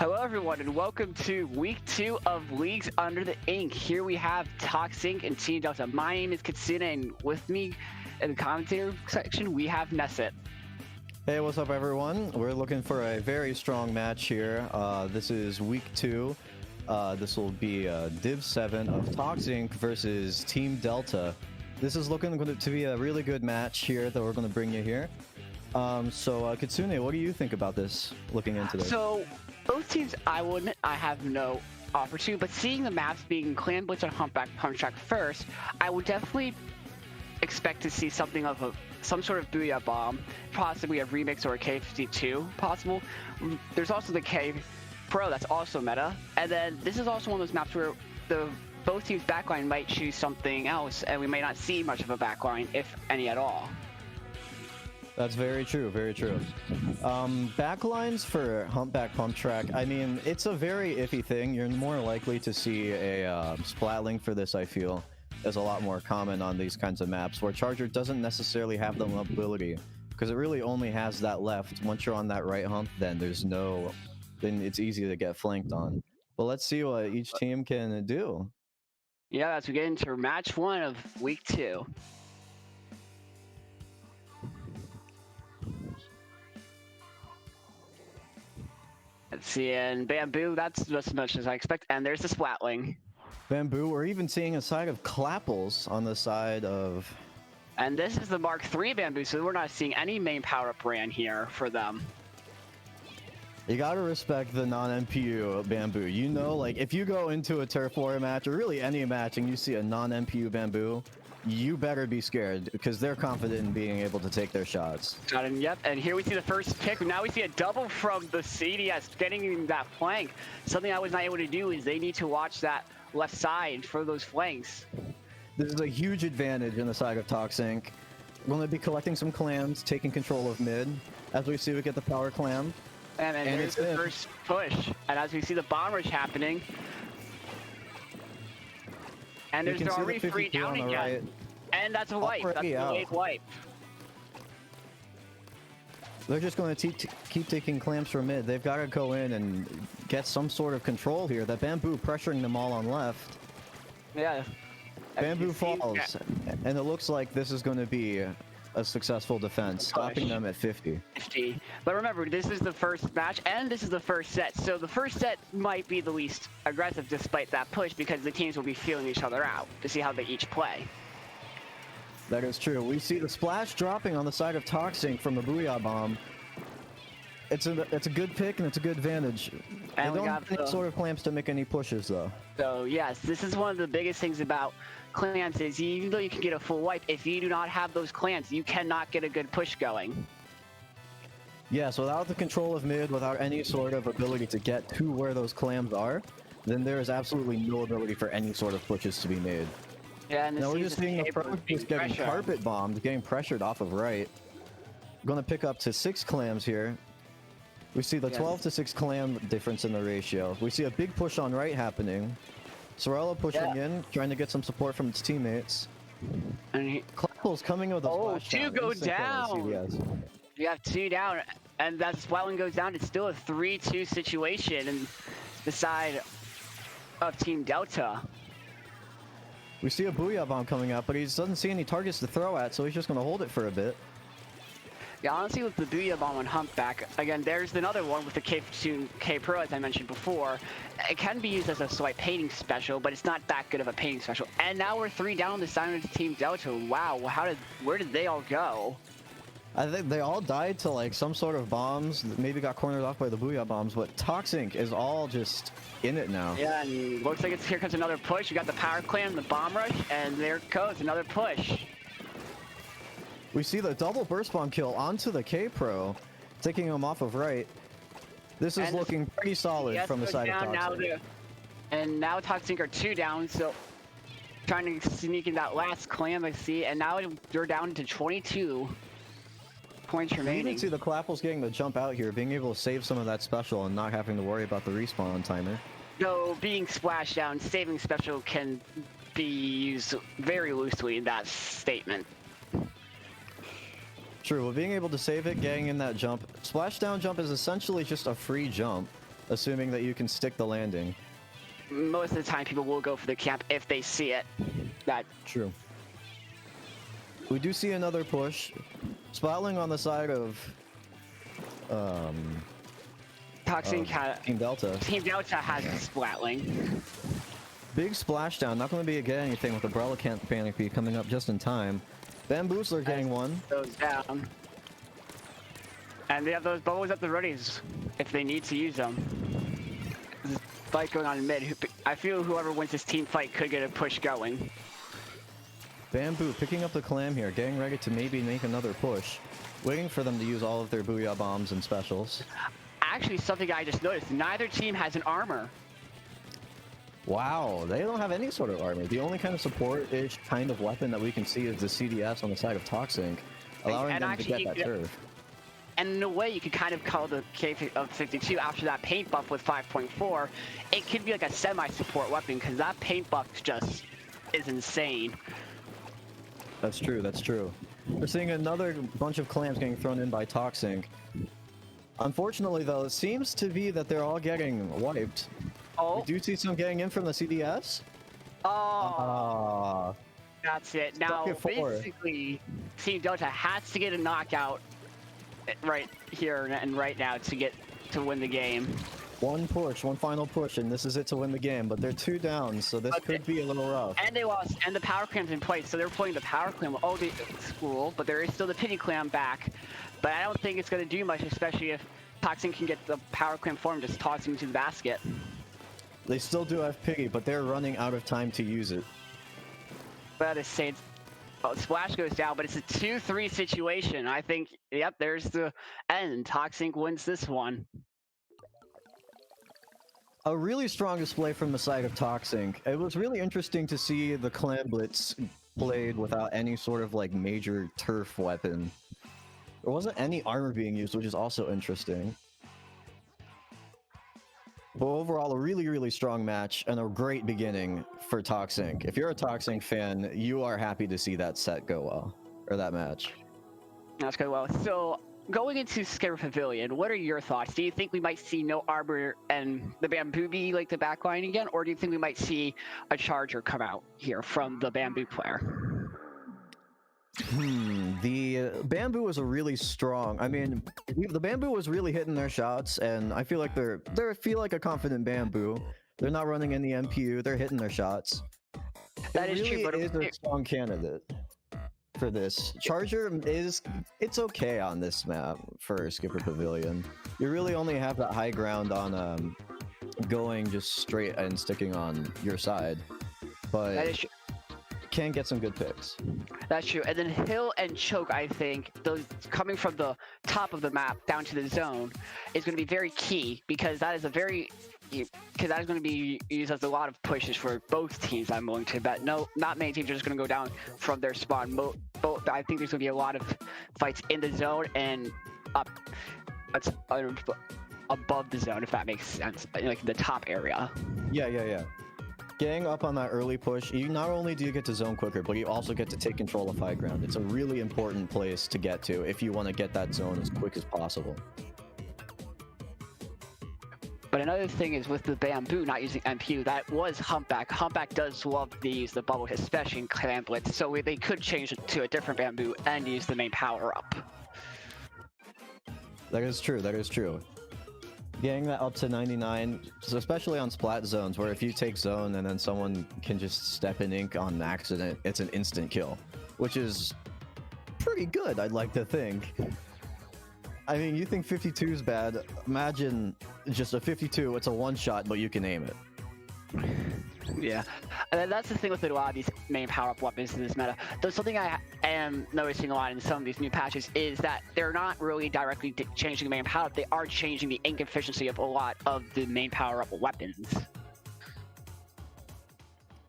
Hello everyone and welcome to week 2 of Leagues Under the Ink. Here we have ToxInk and Team Delta. My name is Katsuna and with me in the commentator section we have Nesset. Hey, what's up everyone? We're looking for a very strong match here. This is week 2. This will be Div 7 of ToxInk versus Team Delta. This is looking to be a really good match here that we're going to bring you here. Katsune, what do you think about this, looking into this? So, both teams, I will admit, I have no offer to, but seeing the maps being Clan Blitz and Humpback Punch Track first, I would definitely expect to see something of some sort of Booyah Bomb, possibly a remix or a K52 possible. There's also the K Pro that's also meta, and then this is also one of those maps where both teams' backline might choose something else, and we may not see much of a backline, if any at all. That's very true, very true. Backlines for Humpback Pump Track, I mean, it's a very iffy thing. You're more likely to see a Splatling for this, I feel, is a lot more common on these kinds of maps, where Charger doesn't necessarily have the mobility, because it really only has that left. Once you're on that right hump, then it's easy to get flanked on. But let's see what each team can do. Yeah, as we get into match 1 of week 2. Let's see, and Bamboo, that's just as much as I expect. And there's the Splatling. Bamboo, we're even seeing a side of Clapples on the side of... And this is the Mark III Bamboo, so we're not seeing any main power-up brand here for them. You gotta respect the non-MPU Bamboo. You know, like, if you go into a Turf War match, or really any match, and you see a non-MPU Bamboo, you better be scared, because they're confident in being able to take their shots. Got him, yep. And here we see the first pick. Now we see a double from the CDS, getting that flank. Something I was not able to do is they need to watch that left side for those flanks. This is a huge advantage in the side of ToxInk. We're going to be collecting some clams, taking control of mid. As we see, we get the power clam. And there's the first push. And as we see the bomb rush happening, and they're already 3 down again. Right. And that's a wipe. That's a late wipe. They're just going to keep taking clamps from mid. They've got to go in and get some sort of control here. That Bamboo pressuring them all on left. Yeah. Bamboo falls. And it looks like this is going to be a successful defense, stopping them at 50. But remember, this is the first match, and this is the first set. So the first set might be the least aggressive despite that push, because the teams will be feeling each other out to see how they each play. That is true. We see the splash dropping on the side of ToxInk from the Booyah Bomb. It's a good pick, and it's a good advantage. And they don't have any sort of clamps to make any pushes, though. So yes, this is one of the biggest things about clans is even though you can get a full wipe, if you do not have those clans, you cannot get a good push going. Yes, without the control of mid, without any sort of ability to get to where those clams are, then there is absolutely no ability for any sort of pushes to be made. Yeah, and now we're just seeing the pro just getting carpet bombed, getting pressured off of right. Going to pick up to 6 clams here. We see the 12 to 6 clam difference in the ratio. We see a big push on right happening. Sorella pushing in, trying to get some support from its teammates. And Clapple's coming with a splash down. 2 go down! You have 2 down, and that Splatling goes down. It's still a 3-2 situation in the side of Team Delta. We see a Booyah Bomb coming up, but he doesn't see any targets to throw at, so he's just going to hold it for a bit. Yeah, honestly, with the Booyah Bomb on Humpback, again, there's another one with the K52 K Pro, as I mentioned before. It can be used as a slight painting special, but it's not that good of a painting special. And now we're 3 down on the side of Team Delta. Wow, where did they all go? I think they all died to like some sort of bombs that maybe got cornered off by the Booyah Bombs, but ToxInk is all just in it now. Yeah, and looks like here comes another push. You got the power clam, the bomb rush, and there goes another push. We see the double burst bomb kill onto the K Pro, taking him off of right. This is looking pretty solid from the side of ToxInk. And now ToxInk are 2 down, so trying to sneak in that last clam I see, and now they're down to 22 points remaining. You can see the Clapples getting the jump out here, being able to save some of that special and not having to worry about the respawn timer. Though being splashed down, saving special can be used very loosely in that statement. True, well, being able to save it, getting in that jump. Splashdown jump is essentially just a free jump. assuming that you can stick the landing. Most of the time, people will go for the camp if they see it. That True. We do see another push. Splatling on the side of ToxInk Team Delta. Team Delta has the Splatling. Big splashdown. Not going to be able to get anything with Umbrella Canopy coming up just in time. Bamboozler getting one. Goes down. And they have those bubbles at the readies if they need to use them. There's a fight going on in mid. I feel whoever wins this team fight could get a push going. Bamboo picking up the clam here, getting ready to maybe make another push. Waiting for them to use all of their Booyah Bombs and specials. Actually, something I just noticed, neither team has an armor. Wow, they don't have any sort of armor. The only kind of support-ish kind of weapon that we can see is the CDS on the side of ToxInk, allowing them to get that turf. And in a way, you could kind of call the K-52 after that paint buff with 5.4. It could be like a semi-support weapon because that paint buff just is insane. That's true, that's true. We're seeing another bunch of clams getting thrown in by ToxInk. Unfortunately, though, it seems to be that they're all getting wiped. Oh. We do see some getting in from the CDS. Oh. That's it. Now, basically, Team Delta has to get a knockout right here and right now to win the game. One push, one final push, and this is it to win the game. But they're 2 down, so this could be a little rough. And they lost, and the power clam's in place, so they're pulling the power clam all the school, but there is still the pity clam back. But I don't think it's going to do much, especially if ToxInk can get the power clam form, just tossing into the basket. They still do have pity, but they're running out of time to use it. But it's saying, oh, Splash goes down, but it's a 2-3 situation. I think, yep, there's the end. ToxInk wins this one. A really strong display from the side of ToxInk. It was really interesting to see the Clan Blitz played without any sort of like major turf weapon. There wasn't any armor being used, which is also interesting. But overall, a really, really strong match and a great beginning for ToxInk. If you're a ToxInk fan, you are happy to see that set go well, or that match. That's good. Well, so going into Scare Pavilion, what are your thoughts? Do you think we might see no armor and the Bamboo be like the backline again, or do you think we might see a Charger come out here from the Bamboo player? The Bamboo was a really strong. I mean, the Bamboo was really hitting their shots, and I feel like they feel like a confident Bamboo. They're not running any MPU. They're hitting their shots. That is true, but it is a strong candidate for this. Charger it's okay on this map for Skipper Pavilion. You really only have that high ground on going just straight and sticking on your side, but that is true. Can get some good picks. That's true. And then Hill and Choke, I think, those coming from the top of the map down to the zone is going to be very key because that is going to be used as a lot of pushes for both teams. I'm willing to bet. No, not many teams are just going to go down from their spawn. Both, I think there's going to be a lot of fights in the zone and up, above the zone, if that makes sense, like the top area. Yeah. Getting up on that early push, you not only do you get to zone quicker, but you also get to take control of high ground. It's a really important place to get to if you want to get that zone as quick as possible. But another thing is with the Bamboo not using MPU, that was Humpback. Humpback does love to use the bubble hit, especially in Clan Blitz, so they could change it to a different Bamboo and use the main power up. That is true, that is true. Getting that up to 99, so especially on splat zones, where if you take zone and then someone can just step in ink on accident, it's an instant kill, which is pretty good, I'd like to think. I mean, you think 52 is bad, imagine just a 52, it's a one-shot, but you can aim it. Yeah, and that's the thing with a lot of these main power-up weapons in this meta. Though something I am noticing a lot in some of these new patches is that they're not really directly changing the main power-up, they are changing the ink efficiency of a lot of the main power-up weapons.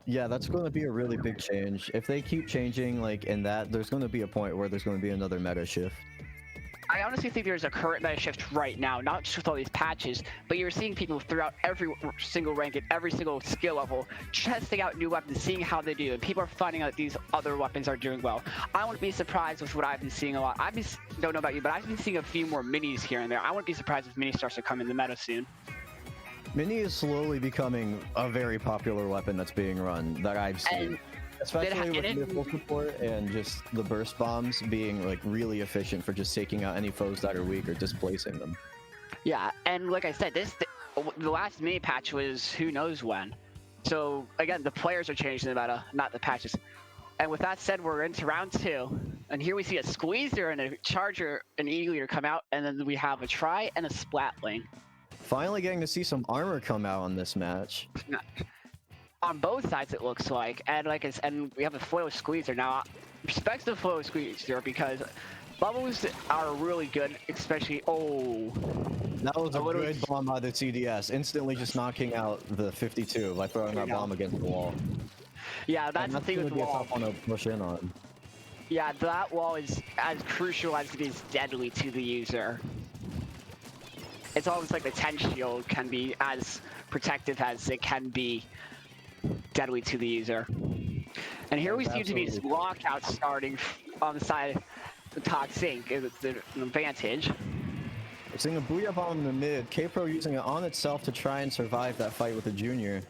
Yeah, that's going to be a really big change. If they keep changing like in that, there's going to be a point where there's going to be another meta shift. I honestly think there's a current meta shift right now, not just with all these patches, but you're seeing people throughout every single rank and every single skill level testing out new weapons, seeing how they do, and people are finding out these other weapons are doing well. I wouldn't be surprised with what I've been seeing a lot. Don't know about you, but I've been seeing a few more minis here and there. I wouldn't be surprised if mini starts to come in the meta soon. Mini is slowly becoming a very popular weapon that's being run that I've seen. Especially with missile support and just the burst bombs being like really efficient for just taking out any foes that are weak or displacing them. Yeah, and like I said, the last mini patch was who knows when. So again, the players are changing the meta, not the patches. And with that said, we're into round 2, and here we see a Squeezer and a Charger and E-Leader come out, and then we have a Try and a Splatling. Finally getting to see some armor come out on this match. On both sides, it looks like, and and we have a Foil Squeezer. Now, respect the Foil Squeezer because bubbles are really good, especially. Oh, that was a good bomb out of the TDS, instantly just knocking out the 52 by throwing that bomb against the wall. Yeah, that's the thing with the wall. Tough one to push in on. Yeah, that wall is as crucial as it is deadly to the user. It's almost like the 10 shield can be as protective as it can be deadly to the user. And here we seem to be lockout starting on the side of the ToxInk. It's an advantage. We're seeing a Booyah Bomb in the mid, K-Pro using it on itself to try and survive that fight with the Junior.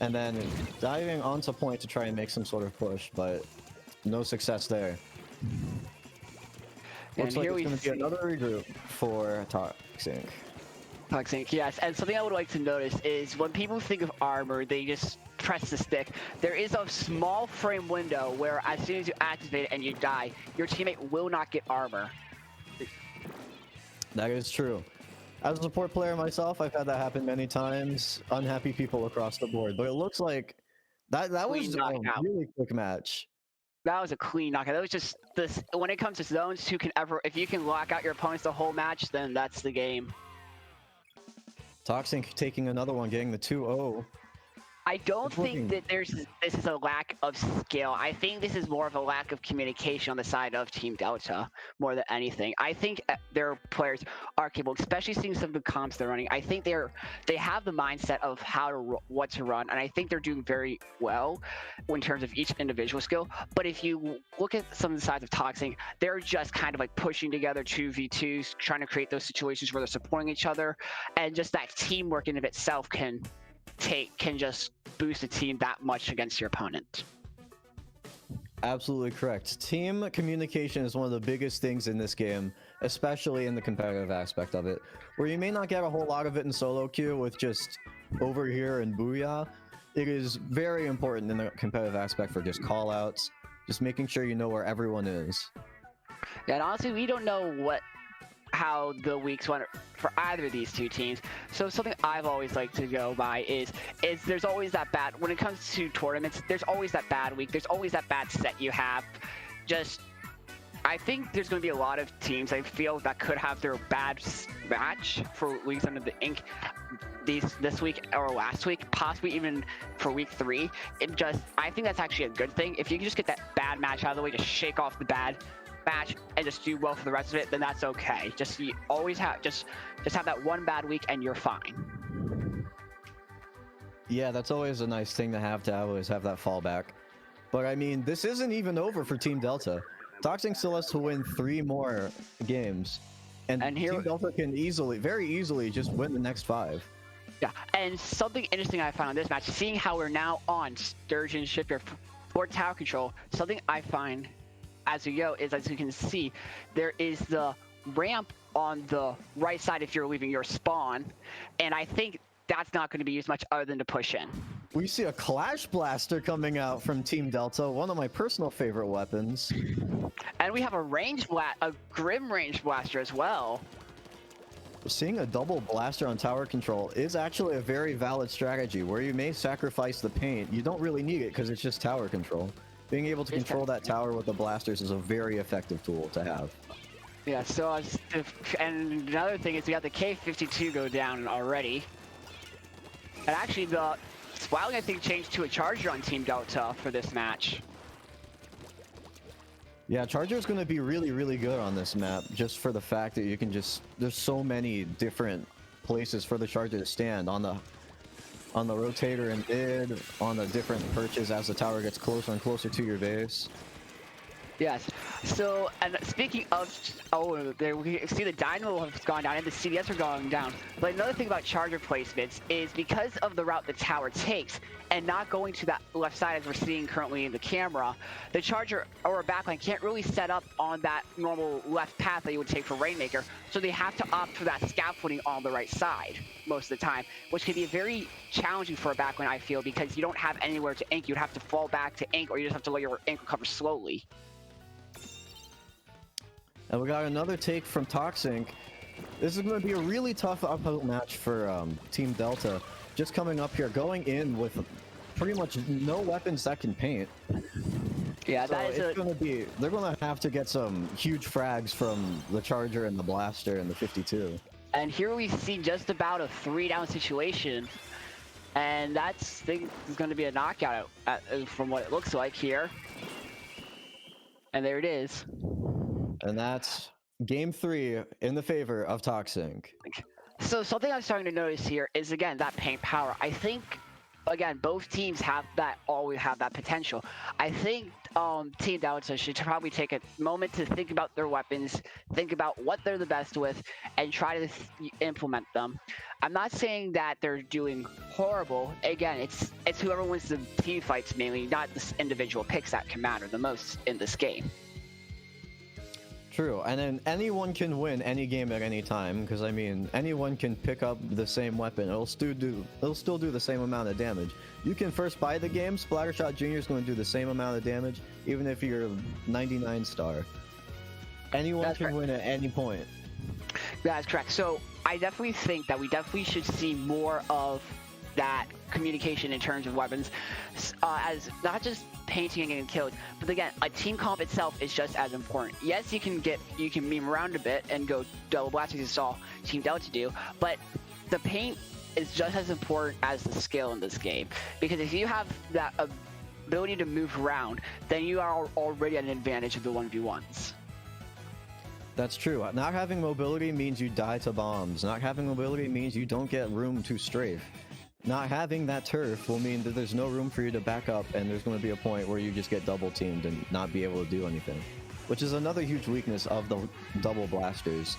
And then diving onto point to try and make some sort of push, but no success there. Looks like it's going to be another regroup for ToxInk. ToxInk, yes. And something I would like to notice is when people think of armor, they just press the stick. There is a small frame window where as soon as you activate it and you die, your teammate will not get armor. That is true. As a support player myself, I've had that happen many times. Unhappy people across the board. But it looks like that was a really quick match. That was a clean knockout. That was just this. When it comes to zones, if you can lock out your opponents the whole match, then that's the game. ToxInk taking another one, getting the 2-0. I don't think that this is a lack of skill. I think this is more of a lack of communication on the side of Team Delta more than anything. I think their players are capable, especially seeing some of the comps they're running. I think they have the mindset of what to run, and I think they're doing very well in terms of each individual skill. But if you look at some of the sides of ToxInk, they're just kind of like pushing together 2v2s, trying to create those situations where they're supporting each other, and just that teamwork in of itself can just boost a team that much against your opponent. Absolutely correct. Team communication is one of the biggest things in this game, especially in the competitive aspect of it, where you may not get a whole lot of it in solo queue with just over here and Booyah. It is very important in the competitive aspect for just callouts, just making sure you know where everyone is. Yeah, and honestly, we don't know how the weeks went for either of these two teams. So something I've always liked to go by is there's always that bad, when it comes to tournaments, there's always that bad week, there's always that bad set you have. I think there's going to be a lot of teams I feel that could have their bad match for weeks under the ink this week or last week, possibly even for week 3. I think that's actually a good thing. If you can just get that bad match out of the way, just shake off the bad match and just do well for the rest of it, then that's okay. You always have just have that one bad week and you're fine. Yeah, that's always a nice thing to have always have that fallback. But I mean, this isn't even over for Team Delta. ToxInk still has to win 3 more games, and Team Delta can very easily just win the next 5. Yeah, and something interesting I found in this match, seeing how we're now on Sturgeon Shipyard for tower control, something I find as you go is, as you can see, there is the ramp on the right side if you're leaving your spawn, and I think that's not going to be used much other than to push in. We see a Clash Blaster coming out from Team Delta, one of my personal favorite weapons. And we have a Grim Range Blaster as well. Seeing a double blaster on tower control is actually a very valid strategy, where you may sacrifice the paint. You don't really need it because it's just tower control. Being able to control that tower with the blasters is a very effective tool to have. Yeah, so and another thing is we got the K-52 go down already. And actually the Splatling, I think, changed to a Charger on Team Delta for this match. Yeah, Charger is going to be really, really good on this map, just for the fact that you can there's so many different places for the Charger to stand on the rotator and mid, on the different perches as the tower gets closer and closer to your base. Yes. So, and speaking of, oh, there we can see the Dynamo has gone down and the CDS are going down. But another thing about charger placements is because of the route the tower takes and not going to that left side as we're seeing currently in the camera, the charger or a backline can't really set up on that normal left path that you would take for Rainmaker. So they have to opt for that scaffolding on the right side most of the time, which can be very challenging for a backline, I feel, because you don't have anywhere to ink. You'd have to fall back to ink, or you just have to let your ink recover slowly. And we got another take from ToxInk. This is going to be a really tough uphill match for Team Delta. Just coming up here, going in with pretty much no weapons that can paint. Yeah, so that is it's going to be. They're going to have to get some huge frags from the Charger and the Blaster and the 52. And here we see just about a 3-down situation, and that's thing is going to be a knockout from what it looks like here. And there it is. And that's game 3 in the favor of ToxInk. So something I'm starting to notice here is, again, that paint power. I think, again, both teams always have that potential. I think Team Delta should probably take a moment to think about their weapons, think about what they're the best with, and try to implement them. I'm not saying that they're doing horrible. Again, it's whoever wins the team fights mainly, not the individual picks that can matter the most in this game. True, and then anyone can win any game at any time, because I mean, anyone can pick up the same weapon. It'll still do the same amount of damage. You can first buy the game. Splattershot Jr. is going to do the same amount of damage, even if you're 99 star. Anyone can win at any point. That's correct. So I definitely think that we definitely should see more of that communication in terms of weapons, as not just painting and getting killed, but again, a team comp itself is just as important. Yes, you can meme around a bit and go double blast as you saw Team Delta do, but the paint is just as important as the skill in this game, because if you have that ability to move around, then you are already at an advantage of the 1v1s. That's true. Not having mobility means you die to bombs. Not having mobility means you don't get room to strafe. Not having that turf will mean that there's no room for you to back up, and there's going to be a point where you just get double teamed and not be able to do anything, which is another huge weakness of the double blasters.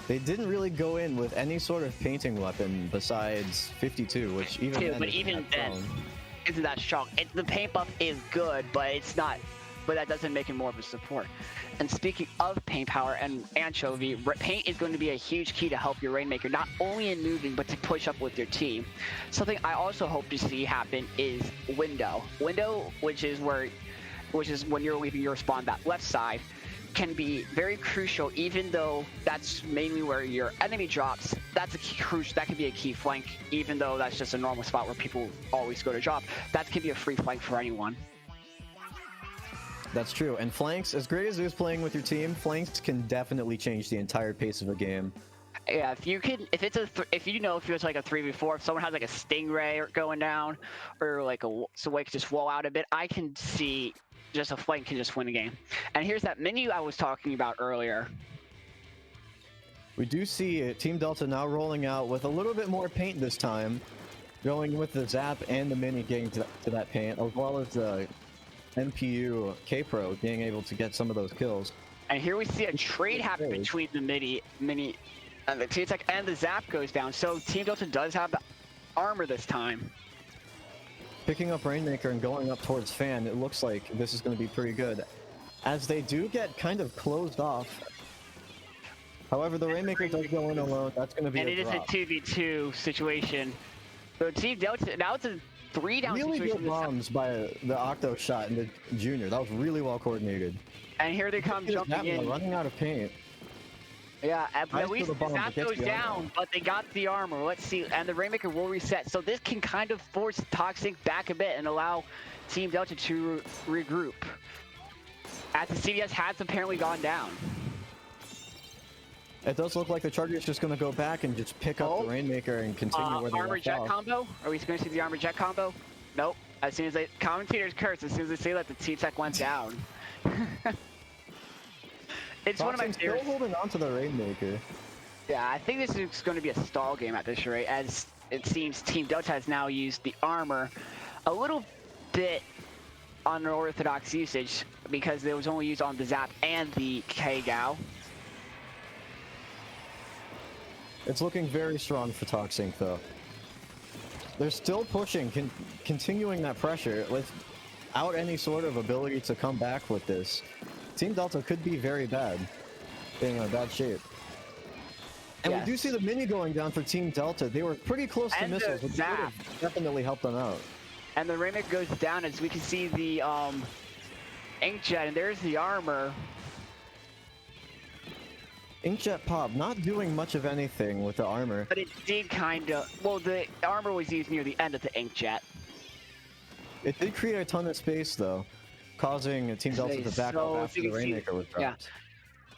They didn't really go in with any sort of painting weapon besides 52, which even then isn't that strong. The paint buff is good, but it's not. But that doesn't make it more of a support. And speaking of paint power and Anchovy, paint is going to be a huge key to help your Rainmaker, not only in moving, but to push up with your team. Something I also hope to see happen is window. Window, which is when you're leaving your spawn that left side, can be very crucial, even though that's mainly where your enemy drops. That can be a key flank, even though that's just a normal spot where people always go to drop. That can be a free flank for anyone. That's true, and flanks, as great as it is playing with your team, flanks can definitely change the entire pace of a game. Yeah, if it's like a 3v4, if someone has like a Stingray going down, or like so they can just wall out a bit, I can see just a flank can just win a game. And here's that menu I was talking about earlier. We do see Team Delta now rolling out with a little bit more paint this time, going with the Zap and the Mini getting to that paint, as well as the NPU K-Pro being able to get some of those kills. And here we see a trade happen between the Mini and the ToxInk, and the Zap goes down. So Team Delta does have the armor this time. Picking up Rainmaker and going up towards Fan, it looks like this is going to be pretty good, as they do get kind of closed off. However, the Rainmaker does go in alone. That's going to be a drop. And it is a 2v2 situation. So Team Delta, now it's a 3-down really situation. Good bombs by the Octo Shot and the Junior. That was really well coordinated. And here they come jumping in. Running out of paint. Yeah, at least the Zap goes down, but they got the armor. Let's see, and the Rainmaker will reset. So this can kind of force ToxInk back a bit and allow Team Delta to regroup, as the CDS has apparently gone down. It does look like the Charger is just going to go back and just pick up the Rainmaker and continue where they armor left jet off. combo? Are we going to see the armor jet combo? Nope. As soon as commentators curse, as soon as they say that the ToxInk went down. It's one of my favorites. Still holding on to the Rainmaker. Yeah, I think this is going to be a stall game at this rate, as it seems Team Delta has now used the armor a little bit unorthodox usage. because it was only used on the Zap and the K-Gao. It's looking very strong for ToxInk, though. They're still pushing, continuing that pressure without any sort of ability to come back with this. Team Delta could be very bad, in a bad shape. And Yes. we do see the mini going down for Team Delta. They were pretty close to And the missiles, which would Zap. have definitely helped them out. And the Remake goes down as we can see the Inkjet, and there's the armor. Inkjet pop, not doing much of anything with the armor. But it did kind of... Well, the armor was used near the end of the Inkjet. It did create a ton of space, though, causing Team Delta to back up after the Rainmaker was dropped. Yeah.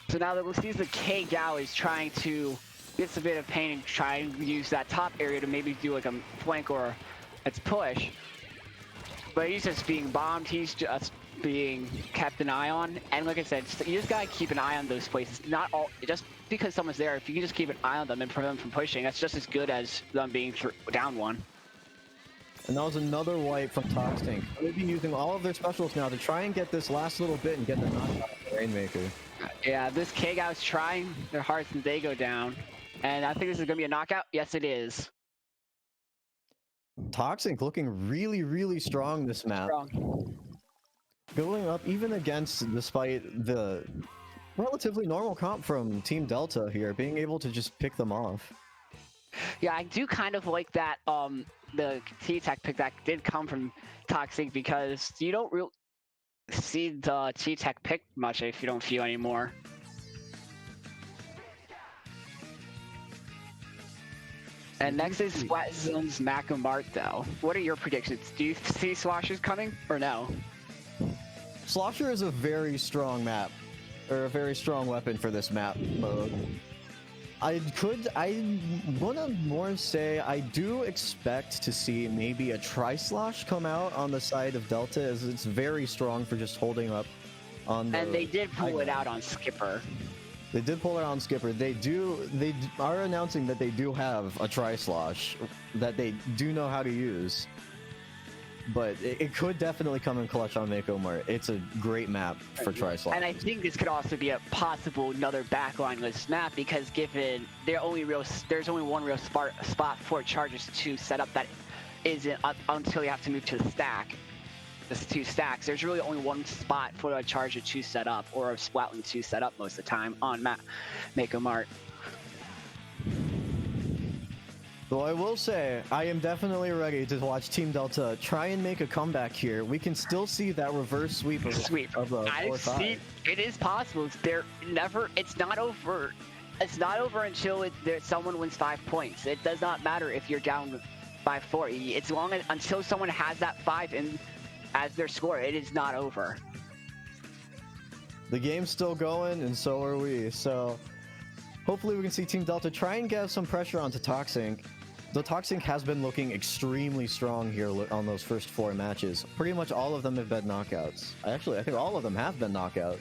So now that looks the K-Gao is trying to get a bit of pain and try and use that top area to maybe do like a flank or its push. But he's just being bombed. He's just being kept an eye on. And like I said, you just gotta keep an eye on those places. Not all, just because someone's there, if you can just keep an eye on them and prevent them from pushing, that's just as good as them being down one. And that was another wipe from ToxInk. They've been using all of their specials now to try and get this last little bit and get the knockout of the Rainmaker. Yeah, this K-Gao is trying their hardest and they go down. And I think this is gonna be a knockout. Yes, it is. ToxInk looking really, really strong this map. Strong. Going up even against, despite the relatively normal comp from Team Delta here, being able to just pick them off. Yeah, I do kind of like that the T-Tech pick that did come from ToxInk, because you don't really see the T-Tech pick much if you don't feel anymore. And next is Splat Zone's Macamart, though. What are your predictions? Do you see Sloshers coming or no? Slosher is a very strong map, or a very strong weapon for this map mode. I wanna more say I do expect to see maybe a Tri-Slosh come out on the side of Delta, as it's very strong for just holding up on the... And they did pull it out on Skipper. They did pull it on Skipper. They are announcing that they do have a Tri-Slosh that they do know how to use. But it could definitely come in clutch on Mako Mart. It's a great map for Tri-Slosh. And I think this could also be a possible another backline-less map, because given there's only one real spot for charges to set up that isn't until you have to move to the stack. There's 2 stacks. There's really only one spot for a charger to set up, or a Splatling to set up most of the time on Mako Mart. Though I will say, I am definitely ready to watch Team Delta try and make a comeback here. We can still see that reverse sweep of the 4-5. It is possible. It's not over. It's not over until someone wins 5 points. It does not matter if you're down by 4. It's until someone has that 5 in as their score. It is not over. The game's still going, and so are we. So hopefully we can see Team Delta try and get some pressure onto ToxInk. The ToxInk has been looking extremely strong here on those first 4 matches. Pretty much all of them have been knockouts. I think all of them have been knockouts.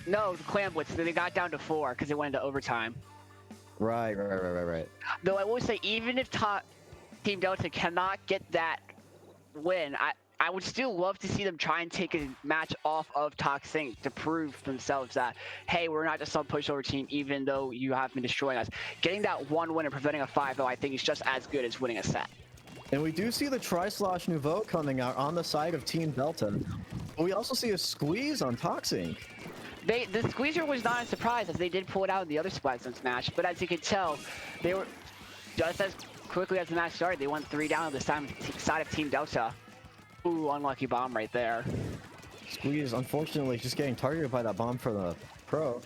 No, the Clam Blitz, they got down to 4 because they went into overtime. Right. Though I will say, even if Team Delta cannot get that win, I would still love to see them try and take a match off of ToxInk to prove themselves that, hey, we're not just some pushover team, even though you have been destroying us. Getting that 1 win and preventing a 5-0, I think, is just as good as winning a set. And we do see the Tri-Slosh Nouveau coming out on the side of Team Delta. But we also see a squeeze on ToxInk. The squeezer was not a surprise, as they did pull it out in the other Splat Zones match, but as you can tell, they were just as quickly as the match started, they went 3 down on the side of Team Delta. Ooh, unlucky bomb right there. Squeeze, unfortunately, just getting targeted by that bomb for the pro.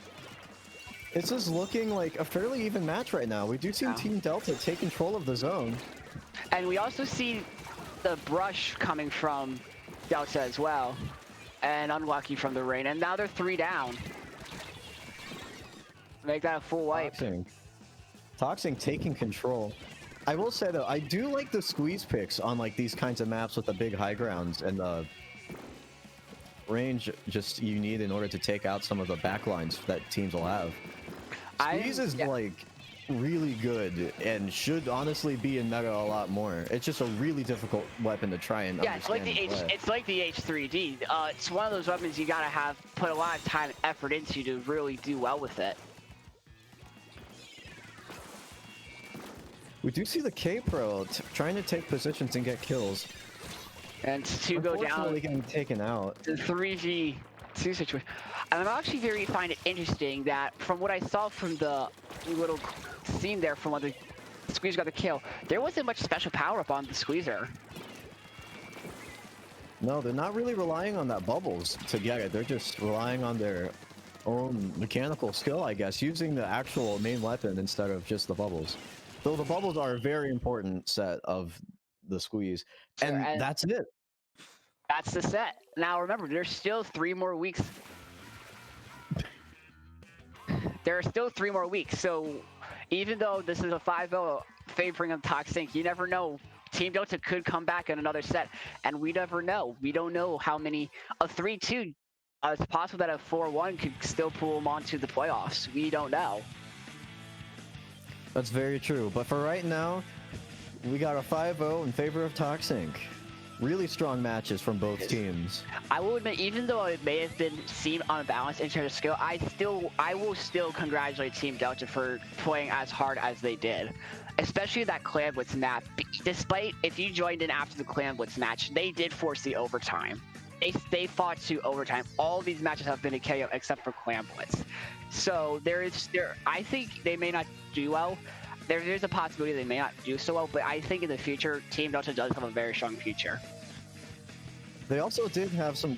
This is looking like a fairly even match right now. We do see Team Delta take control of the zone. And we also see the brush coming from Delta as well. And unlucky from the rain. And now they're 3 down. Make that a full wipe. ToxInk taking control. I will say though, I do like the squeeze picks on like these kinds of maps with the big high grounds and the range just you need in order to take out some of the backlines that teams will have. Squeeze is like really good and should honestly be in meta a lot more. It's just a really difficult weapon to try and Yeah, it's like understand the and play. it's like the H3D. It's one of those weapons you gotta put a lot of time and effort into to really do well with it. We do see the K-Pro trying to take positions and get kills. And to go down Unfortunately getting taken out. the 3v2 situation. And I'm actually find it interesting that from what I saw from the little scene there from when the Squeezer got the kill, there wasn't much special power up on the Squeezer. No, they're not really relying on that bubbles to get it. They're just relying on their own mechanical skill, I guess, using the actual main weapon instead of just the bubbles. Though the bubbles are a very important set of the Squeeze. Sure, And that's it. That's the set. Now remember, there's still 3 more weeks. There are still 3 more weeks, so even though this is a 5-0 favoring of ToxInk, you never know. Team Delta could come back in another set, and we never know. We don't know how many. A 3-2, it's possible that a 4-1 could still pull them onto the playoffs. We don't know. That's very true. But for right now, we got a 5-0 in favor of ToxInk. Really strong matches from both teams. I will admit, even though it may have been seemed unbalanced in terms of skill, I will still congratulate Team Delta for playing as hard as they did. Especially that Clan Blitz map. Despite, if you joined in after the Clan Blitz match, they did force the overtime. They fought to overtime. All these matches have been a KO except for Clan Blitz. So I think they may not do well. There's a possibility they may not do so well, but I think in the future, Team Delta does have a very strong future. They also did have some...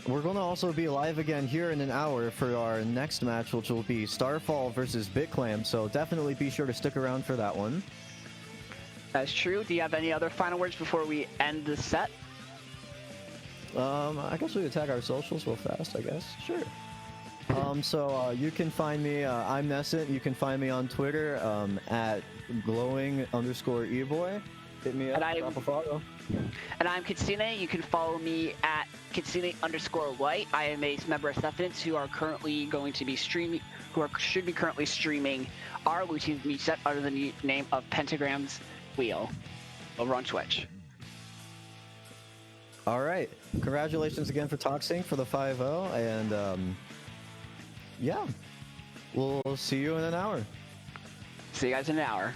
We're going to also be live again here in an hour for our next match, which will be Starfall versus BitClam, so definitely be sure to stick around for that one. That's true. Do you have any other final words before we end the set? I guess we could tag our socials real fast, I guess. Sure. So you can find me, I'm Nescent. You can find me on Twitter at glowing_eboy. Hit me up, drop a follow. And I'm Kitsune. You can follow me at Kitsune_white. I am a member of Septance who are currently going to be streaming, should be currently streaming our LUTI meet set under the name of Pentagram's Wheel over on Twitch. All right. Congratulations again for ToxInk for the 5-0, and yeah, we'll see you in an hour. See you guys in an hour.